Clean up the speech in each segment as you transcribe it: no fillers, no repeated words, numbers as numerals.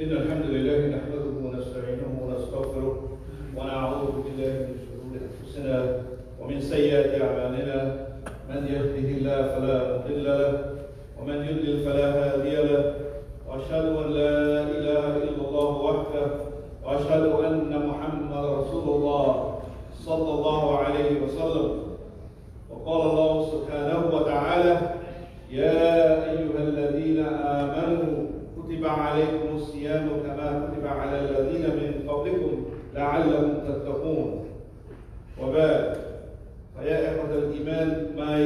إن الحمد لله نحمده ونستعينه ونستغفره ونعوذ بالله من شرور أنفسنا ومن سيئات أعمالنا من يهده الله فلا مضل له ومن يضلل فلا هادي له وأشهد أن لا إله إلا الله وحده وأشهد أن محمدا رسول الله صلى الله عليه وسلم. وقال الله سبحانه وتعالى: يا أيها الذين آمنوا كتب عليكم الصيام كما كتب على الذين من قبلكم لعلكم تتقون. وبعد، فيا إخوة الإيمان, my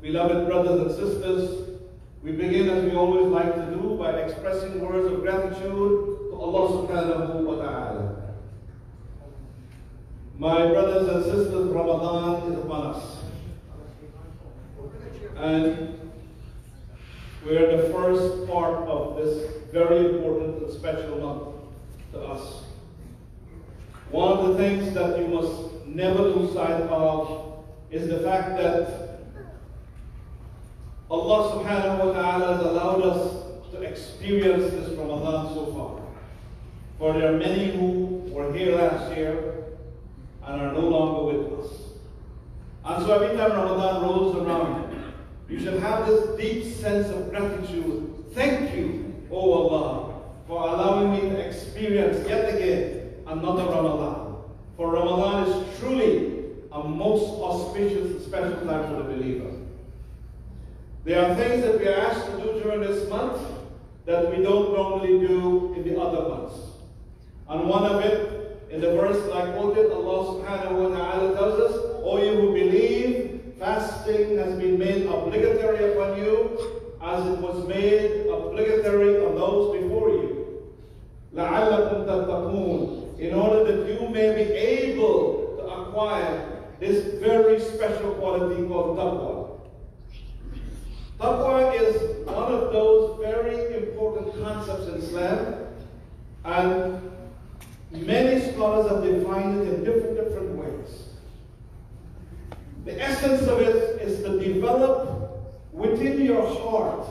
beloved brothers and sisters, we begin as we always like to do by expressing words of gratitude to Allah subhanahu wa ta'ala. My brothers and sisters, Ramadan is upon us. And we're in the first part of this very important and special month to us. One of the things that you must never lose sight of is the fact that Allah subhanahu wa ta'ala has allowed us to experience this Ramadan so far. For there are many who were here last year and are no longer with us. And so every time Ramadan rolls around, you should have this deep sense of gratitude. Thank you, O Allah, for allowing me to experience yet again another Ramadan. For Ramadan is truly a most auspicious and special time for the believer. There are things that we are asked to do during this month that we don't normally do in the other months. And one of it, in the verse that I quoted, Allah subhanahu wa ta'ala tells us, O you who believe, fasting has been made obligatory upon you as it was made obligatory on those before you. لَعَلَّكُمْ تَتَّقُونَ, in order that you may be able to acquire this very special quality called taqwa. Taqwa is one of those very important concepts in Islam, and many scholars have defined it in different ways. The essence of it is to develop within your heart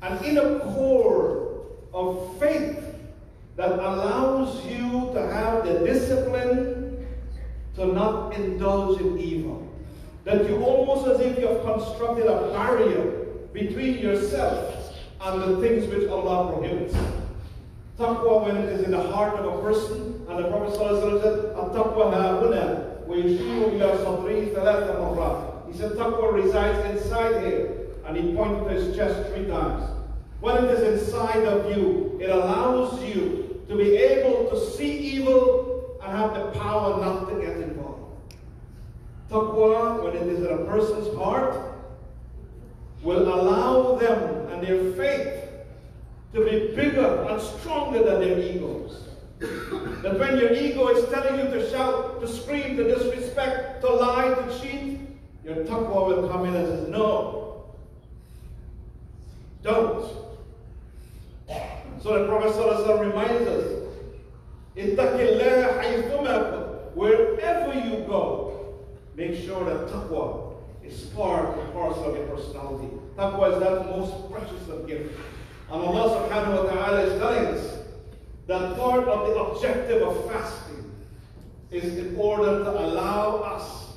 an inner core of faith that allows you to have the discipline to not indulge in evil. That you almost as if you have constructed a barrier between yourself and the things which Allah prohibits. Taqwa, when it is in the heart of a person, and the Prophet ﷺ said, "At-taqwa ha'huna." He said taqwa resides inside here, and he pointed to his chest 3 times. When it is inside of you, it allows you to be able to see evil and have the power not to get involved. Taqwa, when it is in a person's heart, will allow them and their faith to be bigger and stronger than their egos. That when your ego is telling you to shout, to scream, to disrespect, to lie, to cheat, your taqwa will come in and says, no, don't. So the Prophet ﷺ reminds us, ittaqillah haythuma kuntum, wherever you go, make sure that taqwa is part and parcel of your personality. Taqwa is that most precious of gifts. And Allah subhanahu wa ta'ala is telling us that part of the objective of fasting is in order to allow us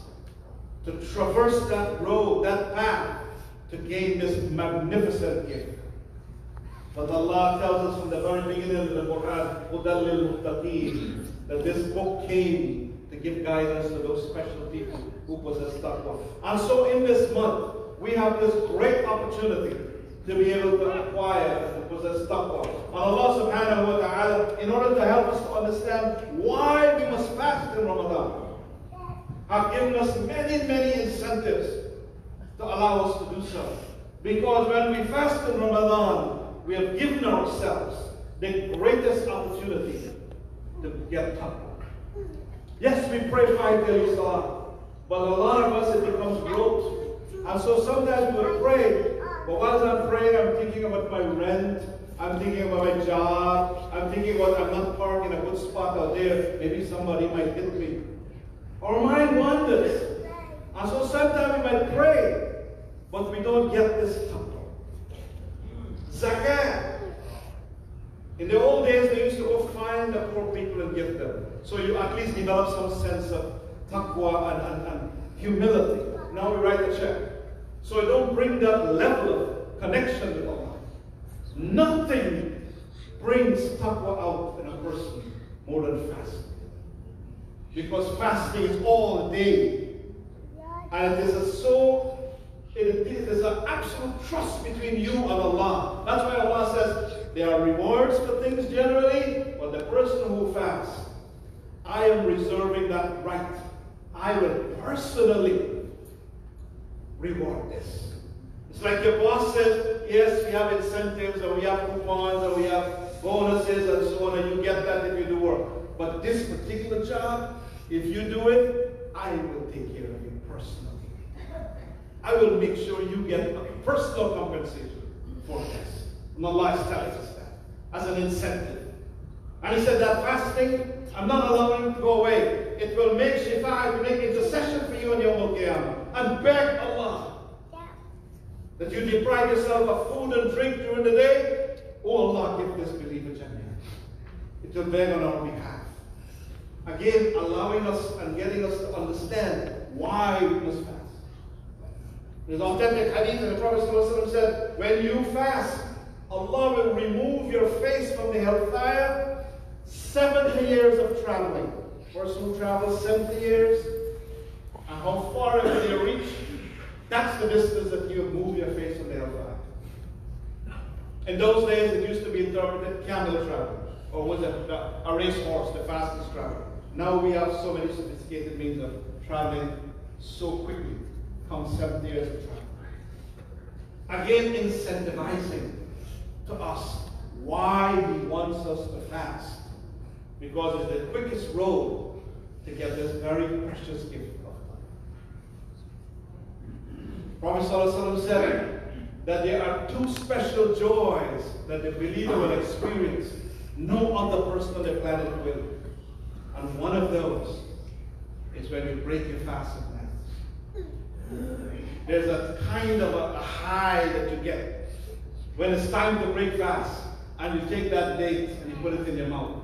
to traverse that road, that path, to gain this magnificent gift. But Allah tells us from the very beginning of the Quran, هُدًى لِلْمُتَّقِينَ, that this book came to give guidance to those special people who possess taqwa. And so in this month, we have this great opportunity to be able to acquire and possess taqwa. And Allah subhanahu wa ta'ala, in order to help us to understand why we must fast in Ramadan, have given us many incentives to allow us to do so. Because when we fast in Ramadan, we have given ourselves the greatest opportunity to get taqwa. Yes, we pray 5 daily salah, but a lot of us, it becomes rote. And so sometimes we will pray, but whilst I'm praying, I'm thinking about my rent, I'm thinking about my job, I'm thinking about I'm not parked in a good spot out there, maybe somebody might hit me. Our mind wanders. And so sometimes we might pray, but we don't get this taqwa. Zakat. In the old days, they used to go find the poor people and give them. So you at least develop some sense of taqwa and humility. Now we write a check. So you don't bring that level of connection with Allah. Nothing brings taqwa out in a person more than fasting. Because fasting is all day. And it is an absolute trust between you and Allah. That's why Allah says there are rewards for things generally, but the person who fasts, I am reserving that right. I will personally reward this. It's like your boss says, yes, we have incentives and we have coupons and we have bonuses and so on, and you get that if you do work. But this particular job, if you do it, I will take care of you personally. I will make sure you get a personal compensation for this. And Allah is telling us that as an incentive. And He said that fasting, I'm not allowing it to go away. It will make shifa, it will make intercession for you on Yawm al-Qiyamah. And beg Allah that you deprive yourself of food and drink during the day. Oh Allah, give this believer Jannah. It will beg on our behalf. Again, allowing us and getting us to understand why we must fast. There's authentic hadith, and the Prophet ﷺ said, when you fast, Allah will remove your face from the hellfire 70 years of traveling. Person who travels 70 years, and how far ever they reach, that's the distance that you move your face from the hellfire. In those days, it used to be interpreted camel travel, or was it a racehorse, the fastest travel. Now we have so many sophisticated means of traveling so quickly. Comes 70 years of travel. Again, incentivizing to us why He wants us to fast. Because it's the quickest road to get this very precious gift of life. Prophet ﷺ said that there are two special joys that the believer will experience. No other person on the planet will. And one of those is when you break your fast at night. There's a kind of a high that you get when it's time to break fast and you take that date and you put it in your mouth.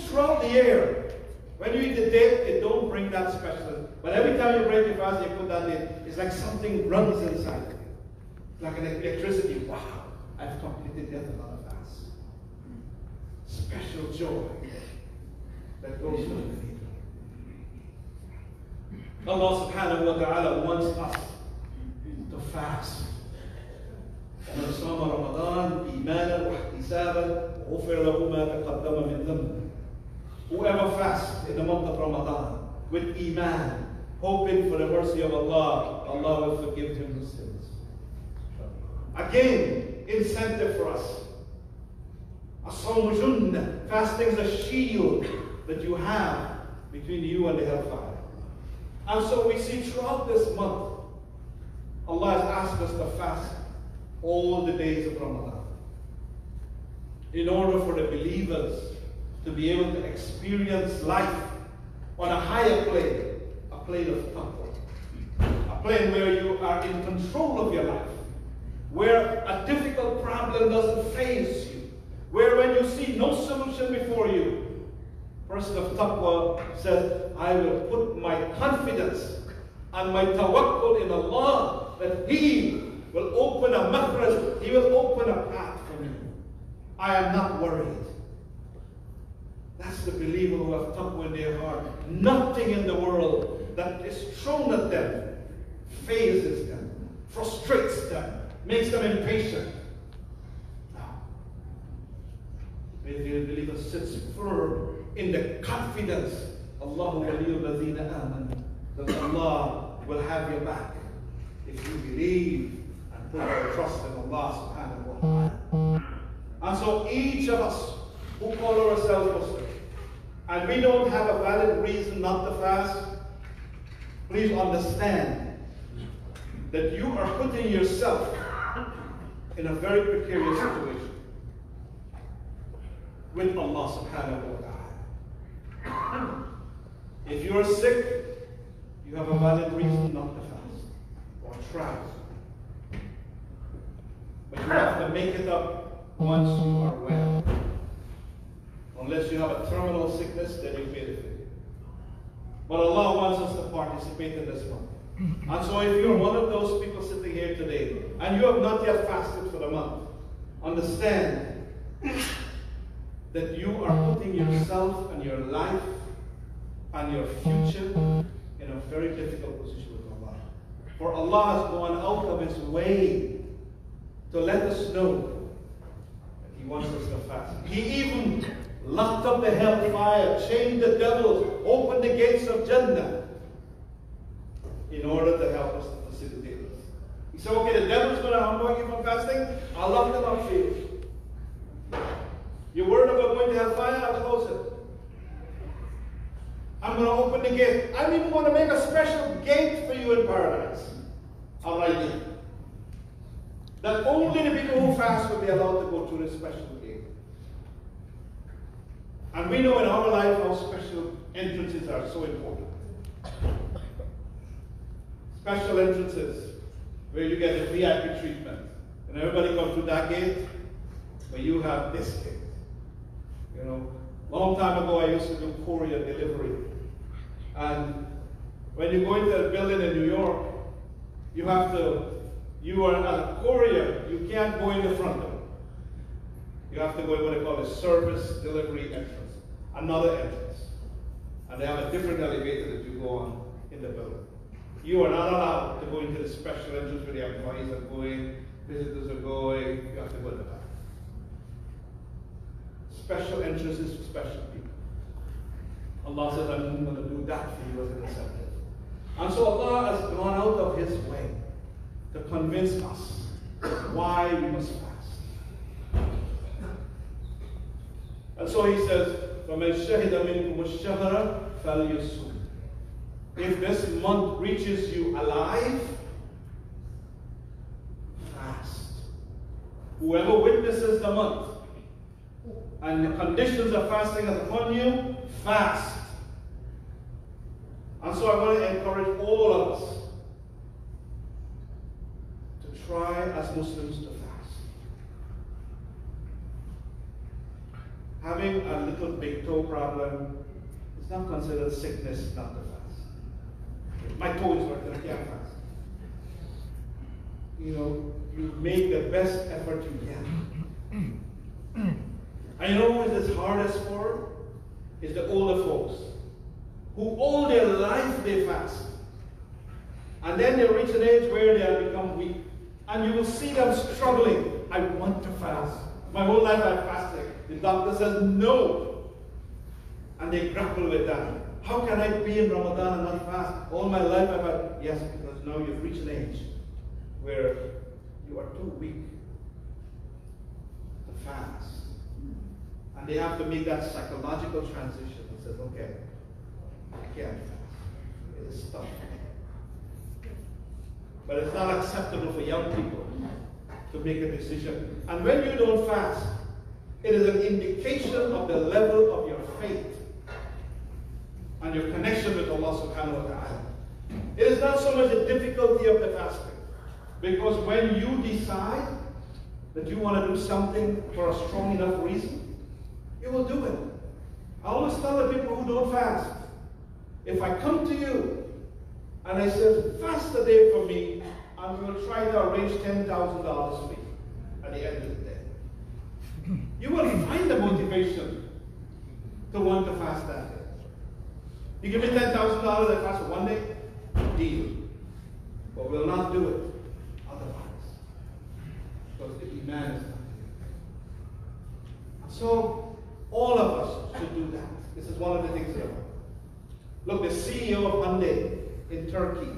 Throughout the year, when you eat the date, it don't bring that special. But every time you break your fast and you put that date, it's like something runs inside of you. Like an electricity. Wow, I've completed yet another fast. Special joy that goes to the believer. Allah subhanahu wa ta'ala wants us to fast. ومن صام رمضان إيمانا واحتسابا غفر له ما تقدم من ذنبه. Whoever fasts in the month of Ramadan with Iman, hoping for the mercy of Allah, Allah will forgive him his sins. Again, incentive for us. As-sawmu junnah, fasting is a shield that you have between you and the hellfire. And so we see throughout this month, Allah has asked us to fast all the days of Ramadan in order for the believers to be able to experience life on a higher plane, a plane of taqwa, a plane where you are in control of your life, where a difficult problem doesn't faze you, where when you see no solution before you, person of taqwa says, I will put my confidence and my tawakkul in Allah that He will open a makhraj, He will open a path for me. I am not worried. That's the believer who have taqwa in their heart. Nothing in the world that is thrown at them phases them, frustrates them, makes them impatient. Now, the believer sits firm in the confidence, Allahu waliyul ladhina amanu, that Allah will have your back if you believe and put your trust in Allah subhanahu wa ta'ala. And so each of us who call ourselves Muslims, and we don't have a valid reason not to fast, please understand that you are putting yourself in a very precarious situation with Allah subhanahu wa ta'ala. If you are sick, you have a valid reason not to fast or try. But you have to make it up once you are well. you have a terminal sickness, then you pay the fee. But Allah wants us to participate in this month. And so if you're one of those people sitting here today, and you have not yet fasted for the month, understand that you are putting yourself and your life and your future in a very difficult position with Allah. For Allah has gone out of His way to let us know that He wants us to fast. He even locked up the hellfire, chained the devils, opened the gates of Jannah in order to help us to facilitate this. He said, okay, the devil's going to hamper you from fasting. I'll lock them up for you. You're worried about going to hellfire? I'll close it. I'm going to open the gate. I'm even going to make a special gate for you in paradise. I'll write it. That only the people who fast will be allowed to go through this special gate. And we know in our life how special entrances are so important. Special entrances where you get a VIP treatment. And everybody comes through that gate, but you have this gate. You know, long time ago I used to do courier delivery. And when you go into a building in New York, you are a courier, you can't go in the front door. You have to go in what they call a service delivery entrance, another entrance. And they have a different elevator that you go on in the building. You are not allowed to go into the special entrance where the employees are going, visitors are going, you have to go to the back. Special entrances for special people. Allah says, I'm going to do that for you as an incentive. And so Allah has gone out of His way to convince us why we must fast. And so He says, فَمَنْ شَهِدَ مِنْكُمُ الشَّهْرَ فَلْيَصُمْ. If this month reaches you alive, fast. Whoever witnesses the month and the conditions of fasting are upon you, fast. And so I want to encourage all of us to try as Muslims to fast. Having a little big toe problem is not considered sickness not to fast. My toe is working, I can't fast. You know, you make the best effort you can. And you know what it's hardest for? Is the older folks who all their life they fast. And then they reach an age where they have become weak. And you will see them struggling. I want to fast. My whole life I fasted. The doctor says no. And they grapple with that. How can I be in Ramadan and not fast? All my life I've had. Yes, because now you've reached an age where you are too weak to fast. And they have to make that psychological transition and says, okay, I can't fast. It is tough. But it's not acceptable for young people to make a decision. And when you don't fast, it is an indication of the level of your faith and your connection with Allah subhanahu wa ta'ala. It is not so much the difficulty of the fasting. Because when you decide that you want to do something for a strong enough reason, you will do it. I always tell the people who don't fast, if I come to you and I say, fast a day for me, and we will try to arrange $10,000 for you at the end of the day. You will find the motivation to want to fast that day. You give me $10,000, I fast for one day, deal. But we'll not do it otherwise. Because the Imam is not here. So, all of us should do that. This is one of the things here. Look, the CEO of Hyundai in Turkey,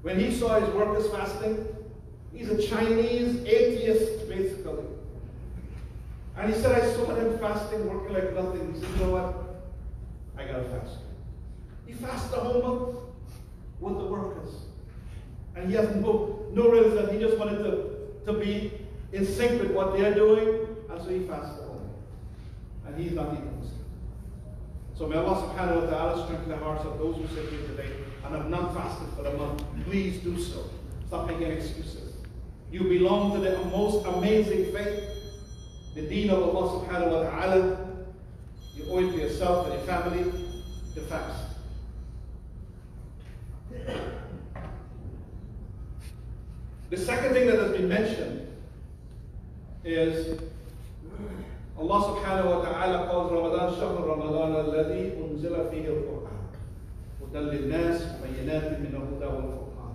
when he saw his workers fasting, he's a Chinese atheist, basically. And he said, I saw them fasting, working like nothing. He said, you know what? I gotta fast. He fasted the whole month with the workers. And he has no reason. He just wanted to be in sync with what they're doing. And so he fasted the whole month. And he's not even Muslim. So may Allah subhanahu wa ta'ala strengthen the hearts of those who sit here today and have not fasted for the month. Please do so. Stop making excuses. You belong to the most amazing faith, the deen of Allah subhanahu wa ta'ala. You owe it to yourself and your family to fast. The second thing that has been mentioned is Allah subhanahu wa ta'ala calls Ramadan شهر رمضان الذي أنزل فيه القرآن هدى للناس وبينات من الهدى والفرقان.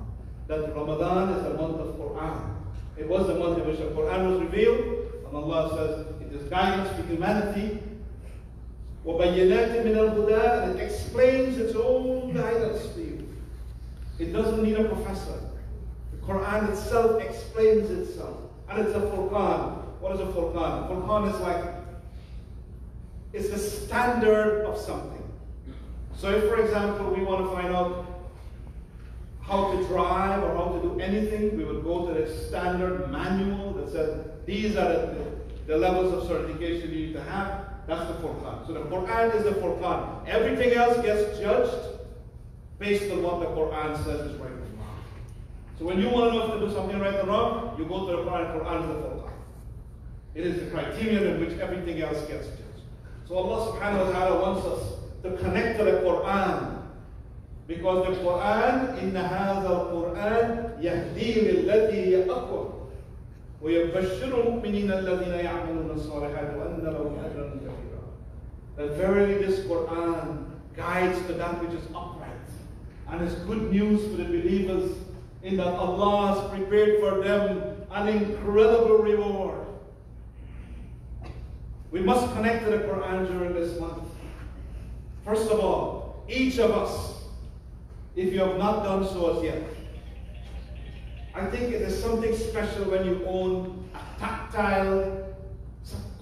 That Ramadan is a month of Quran. It was the month in which the Quran was revealed, and Allah says it is guidance for humanity. وبينات من الهدى, and it explains its own guidance to you. It doesn't need a professor. The Quran itself explains itself. And it's a Furqan. What is a Furqan? Furqan is like, it's the standard of something. So if, for example, we want to find out how to drive or how to do anything, we would go to the standard manual that says, these are the levels of certification you need to have. That's the Furqan. So the Quran is the Furqan. Everything else gets judged based on what the Quran says is right and wrong. So when you want to know if to do something right or wrong, you go to the Quran. Quran is the Furqan. It is the criterion in which everything else gets judged. So Allah subhanahu wa ta'ala wants us to connect to the Quran. Because the Quran, إِنَّ هَذَا الْقُرْآنِ يَهْدِي لِلَّتِي هِيَ أَقْوَمُ وَيُبَشِّرُ الْمُؤْمِنِينَ الَّذِينَ يَعْمَلُونَ الصَّالِحَاتِ وَأَنَّ لَهُمْ أَجْرًا كَبِيرًا. That verily this Quran guides to that which is upright and is good news for the believers, in that Allah has prepared for them an incredible reward. We must connect to the Quran during this month. First of all, each of us, if you have not done so as yet, I think it is something special when you own a tactile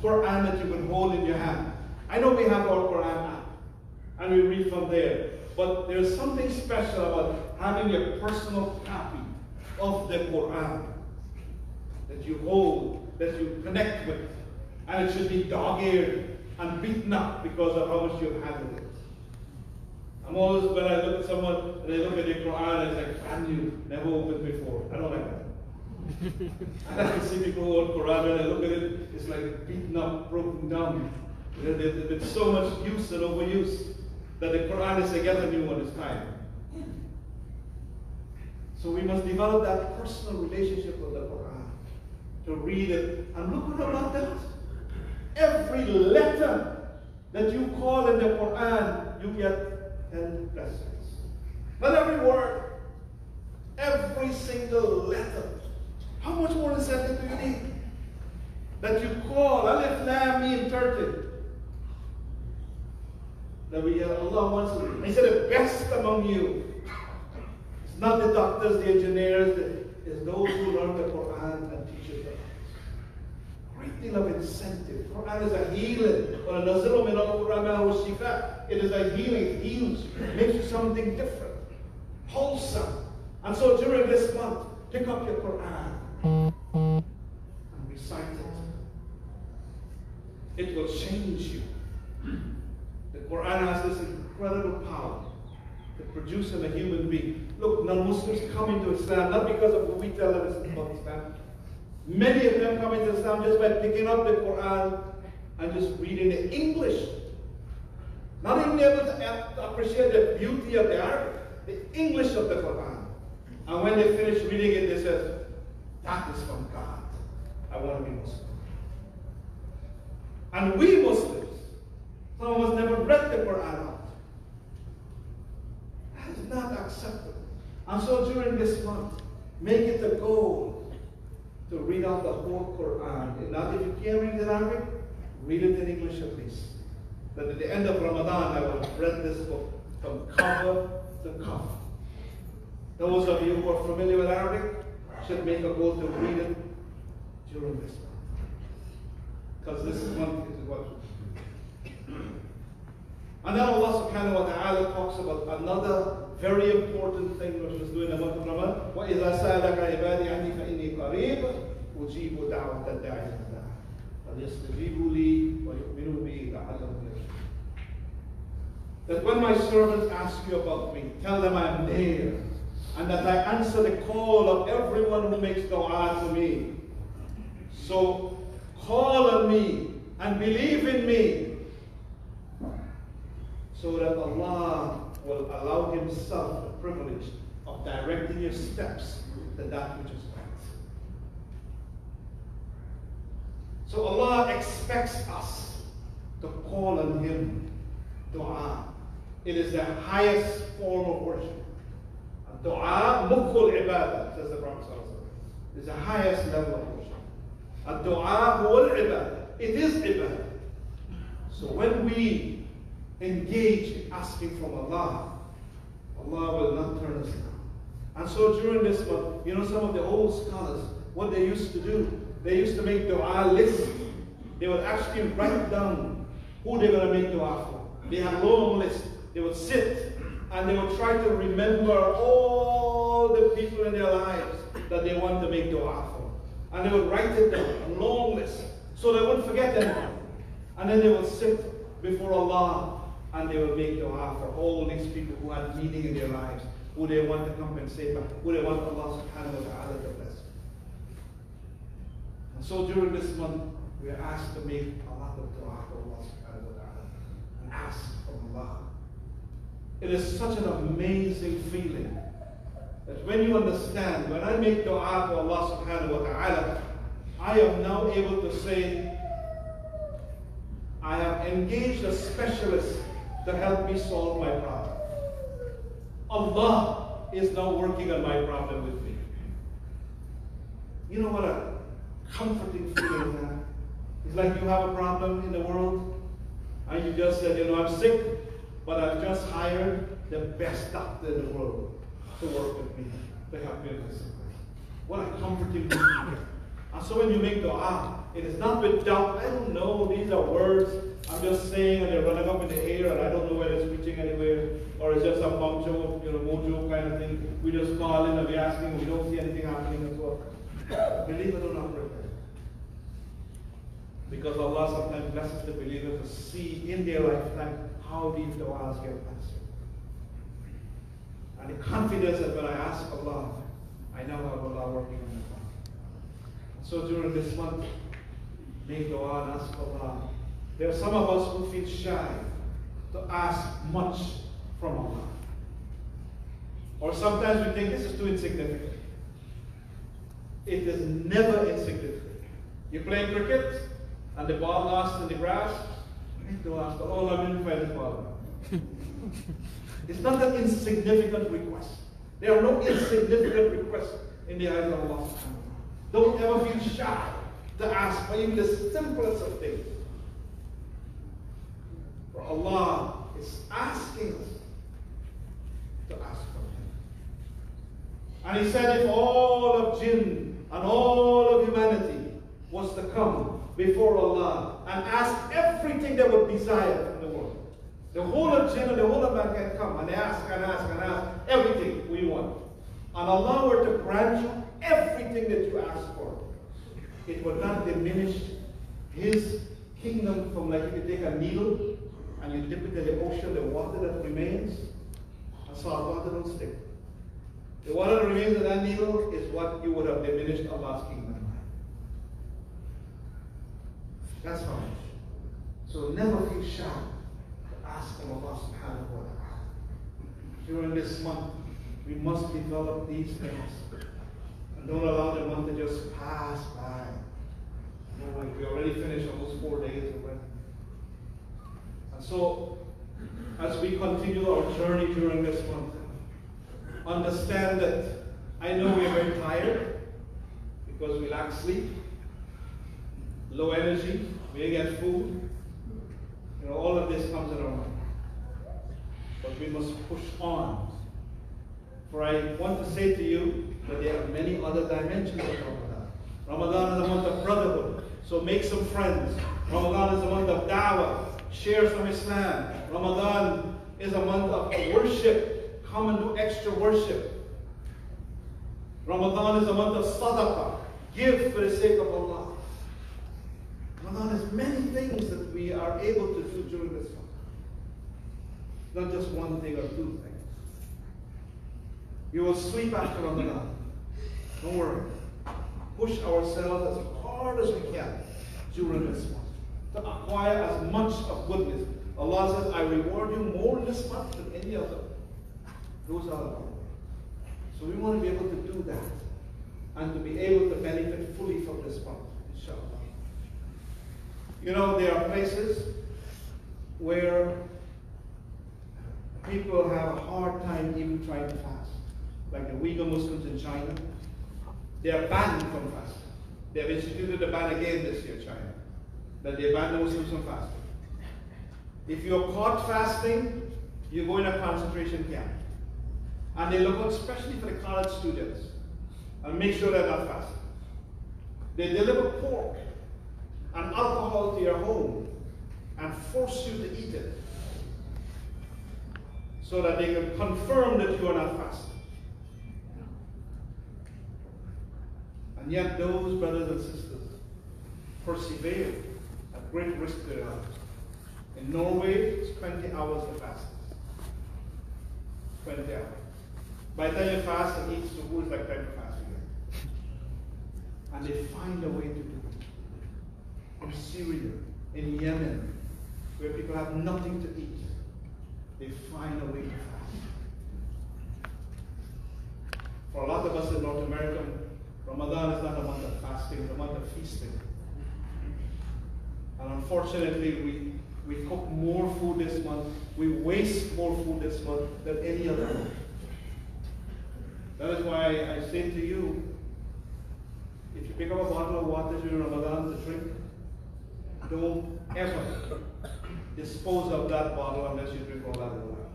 Quran that you can hold in your hand. I know we have our Quran app and we read from there, but there's something special about having your personal copy of the Quran that you hold, that you connect with. And it should be dog-eared and beaten up because of how much you've handled it. I'm always, when I look at someone and they look at the Quran, it's like brand new, never opened before. I don't like that. And I can see people who own Quran, and I look at it, it's like beaten up, broken down. There's been so much use and overuse that the Quran is to get a new one, it's time. So we must develop that personal relationship with the Quran, to read it. And look what Allah does. Every letter that you call in the Quran, you get 10 blessings. Not every word. Every single letter. How much more incentive do you need? That you call Alif Lam Mim 30. That Allah wants to. He said the best among you. It's not the doctors, the engineers, it's those who learn the Quran and teach it. Great deal of incentive. Quran is a healing. It is a healing. It heals. It makes you something different. Wholesome. And so during this month, pick up your Quran and recite it. It will change you. The Quran has this incredible power to produce in a human being. Look, non-Muslims come into Islam not because of what we tell them is about Islam. Many of them come into Islam just by picking up the Quran and just reading the English. Not even able to appreciate the beauty of the Arabic, the English of the Quran. And when they finish reading it, they say, that is from God. I want to be Muslim. And we Muslims, some of us never read the Quran out. That is not acceptable. And so during this month, make it a goal to read out the whole Quran. Not if you can't read it in Arabic, read it in English at least. That at the end of Ramadan, I will have read this book from cover to cover. Those of you who are familiar with Arabic should make a goal to read it during this month. Because this month is what. And then Allah subhanahu wa ta'ala talks about another very important thing which was doing in the month of Ramadan. وَإِذَا سَأَلَكَ عِبَادِي عَنِّي فَإِنِّي قَرِيبٌ أُجِيبُ دَعْوَةَ الدَّاعِ إِذَا دَعَانِ فَلْيَسْتَجِيبُوا لِي وَيُؤْمِنُوا بِي لَعَلَّهُمْ يَرْشُدُونَ. That when my servants ask you about me, tell them I am there, and that I answer the call of everyone who makes dua to me. So call on me and believe in me. himself the privilege of directing your steps to that which is right. So Allah expects us to call on Him, dua. It is the highest form of worship. Dua mukhul ibadah, says the Prophet. It is the highest level of worship. Dua huwal ibadah. It is ibadah. So when we engage in asking from Allah, Allah will not turn us down. And so during this month, some of the old scholars, what they used to do, they used to make dua lists. They would actually write down who they're going to make dua for. They had a long list. They would sit and they would try to remember all the people in their lives that they want to make dua for. And they would write it down, a long list, so they wouldn't forget anyone. And then they would sit before Allah and they would make dua for all these people who had meaning in their lives, who they want to compensate, who they want Allah subhanahu wa ta'ala to bless. And so during this month, we are asked to make a lot of dua for Allah subhanahu wa ta'ala and ask from Allah. It is such an amazing feeling that when you understand, when I make dua to Allah subhanahu wa ta'ala, I am now able to say, I have engaged a specialist to help me solve my problem. Allah is now working on my problem with me. You know what a comforting feeling is that? It's like you have a problem in the world and you just said, I'm sick, but I've just hired the best doctor in the world to work with me, to help me with this. What a comforting feeling. And so when you make dua, it is not with doubt. I don't know, these are words I'm just saying and they're running up in the air and I don't know whether it's reaching anywhere or it's just a mojo kind of thing. We just call in and we asking, we don't see anything happening and so on. Believe it or not, because Allah sometimes blesses the believer to see in their lifetime how these du'as get answered. And the confidence that when I ask Allah, I now have Allah working on my life. So during this month, make dua and ask Allah. There are some of us who feel shy to ask much from Allah. Or sometimes we think this is too insignificant. It is never insignificant. You're playing cricket and the ball lost in the grass. Make dua, oh, I'm in for this ball. It's not an insignificant request. There are no insignificant requests in the eyes of Allah. Don't ever feel shy to ask for even the simplest of things. For Allah is asking us to ask from Him. And He said if all of jinn and all of humanity was to come before Allah and ask everything they would desire in the world, the whole of jinn and the whole of man can come and ask and ask and ask everything we want. And Allah were to grant you everything that you ask for. It would not diminish His kingdom from like if you take a needle and you dip it in the ocean, the water that remains, and salt water don't stick. The water that remains in that needle is what you would have diminished Allah's kingdom. That's how much. So never feel shy to ask from Allah subhanahu wa ta'ala. During this month, we must develop these things. And don't allow the month to just pass by. We already finished almost 4 days already. And so, as we continue our journey during this month, understand that I know we are very tired because we lack sleep, low energy, we didn't get food. All of this comes in our mind. But we must push on. For I want to say to you that there are many other dimensions of Ramadan. Ramadan is a month of brotherhood, so make some friends. Ramadan is a month of da'wah, share some Islam. Ramadan is a month of worship, come and do extra worship. Ramadan is a month of sadaqah, give for the sake of Allah. Ramadan has many things that we are able to do during this month. Not just one thing or two things. You will sleep after Ramadan. Don't worry. Push ourselves as hard as we can during this month to acquire as much of goodness. Allah says, I reward you more this month than any other. Those are the hard way. So we want to be able to do that and to be able to benefit fully from this month, inshallah. You know, there are places where people have a hard time even trying to fast. Like the Uyghur Muslims in China, they are banned from fasting. They have instituted a ban again this year, China, that they ban the Muslims from fasting. If you're caught fasting, you go in a concentration camp. And they look out especially for the college students and make sure they're not fasting. They deliver pork and alcohol to your home and force you to eat it so that they can confirm that you are not fasting. And yet those brothers and sisters persevere at great risk to their lives. In Norway, it's 20 hours to fast. 20 hours. By the time you fast and eat suhoor, it's like time to fast again. And they find a way to do it. In Syria, in Yemen, where people have nothing to eat, they find a way to fast. For a lot of us in North America, Ramadan is not a month of fasting, it's a month of feasting. And unfortunately, we cook more food this month, we waste more food this month than any other month. That is why I say to you, if you pick up a bottle of water during Ramadan to drink, don't ever dispose of that bottle unless you drink all that water.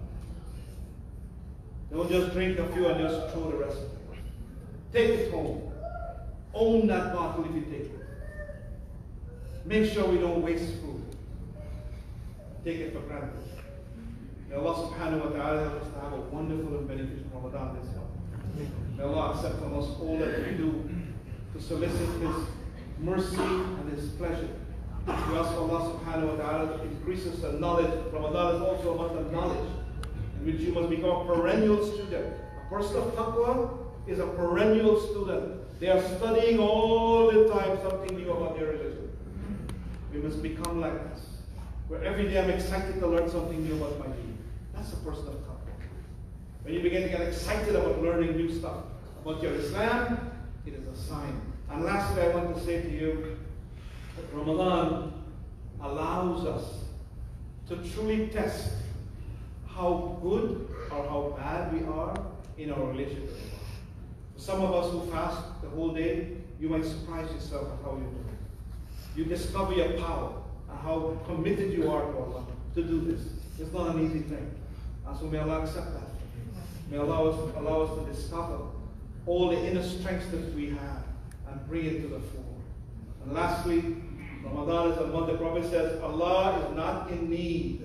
Don't just drink a few and just throw the rest of it. Take it home. Own that bottle if you take it. Make sure we don't waste food. Take it for granted. May Allah subhanahu wa ta'ala help us to have a wonderful and beneficial Ramadan this month. May Allah accept from us all that we do to solicit His mercy and His pleasure. We ask Allah subhanahu wa ta'ala to increase us in knowledge. Ramadan is also a month of knowledge, in which you must become a perennial student. A person of taqwa is a perennial student. They are studying all the time something new about their religion. We must become like this, where every day I'm excited to learn something new about my deen. That's a person of taqwa. When you begin to get excited about learning new stuff about your Islam, it is a sign. And lastly, I want to say to you, that Ramadan allows us to truly test how good or how bad we are in our relationship with Allah. For some of us who fast the whole day, you might surprise yourself at how you're doing. You discover your power and how committed you are to Allah to do this. It's not an easy thing. And so may Allah accept that. May Allah allow us to discover all the inner strengths that we have and bring it to the fore. And lastly, Ramadan is a month the Prophet says, Allah is not in need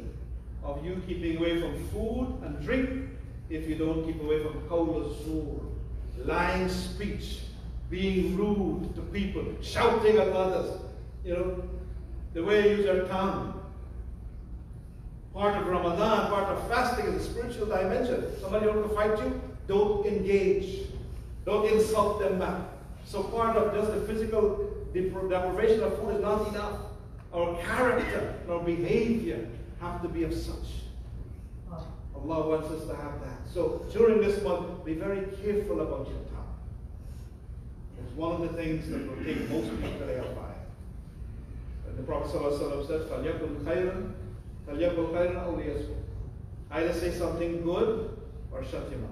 of you keeping away from food and drink if you don't keep away from qawl al-zur, lying speech, being rude to people, shouting at others, you know, the way you use your tongue. Part of Ramadan, part of fasting is a spiritual dimension. Somebody wants to fight you, don't engage. Don't insult them back. So part of just the physical deprivation of food is not enough. Our character, our behavior have to be of such. Allah wants us to have that. So during this month, be very careful about your tongue. It's one of the things that will take most people to hellfire. The Prophet ﷺ said, فَلْيَكُنْ خَيْرًا فَلْيَكُنْ خَيْرًا أَوْ لِيَسْكُتْ. Either say something good or shut your mouth.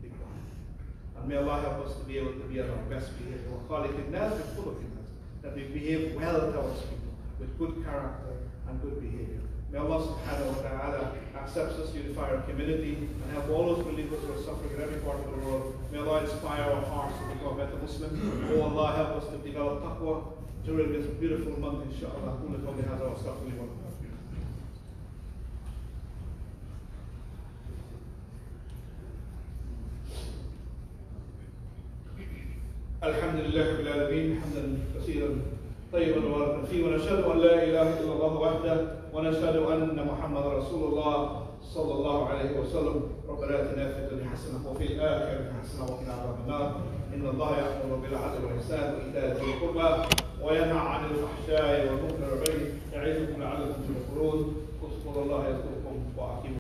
Be quiet. And may Allah help us to be able to be at our best behavior. That we behave well towards people with good character and good behavior. May Allah subhanahu wa ta'ala accept us, unify our community, and help all those believers who are suffering in every part of the world. May Allah inspire our hearts to become better Muslims. Oh Allah, help us to develop taqwa during this beautiful month, inshallah. الحمد لله رب العالمين حمدا كثيرا طيبا مباركا فيه ونشهد ان لا اله الا الله وحده ونشهد ان محمدا رسول الله صلى الله عليه وسلم ربنا اتنا في الدنيا حسنه وفي الاخره حسنه وقنا عذاب النار ان الله يامر بالعدل والاحسان وايتاء ذي القربى وينهى عن الفحشاء والمنكر والبغي يعظكم لعلكم تذكرون اذكروا الله يذكركم واقيموا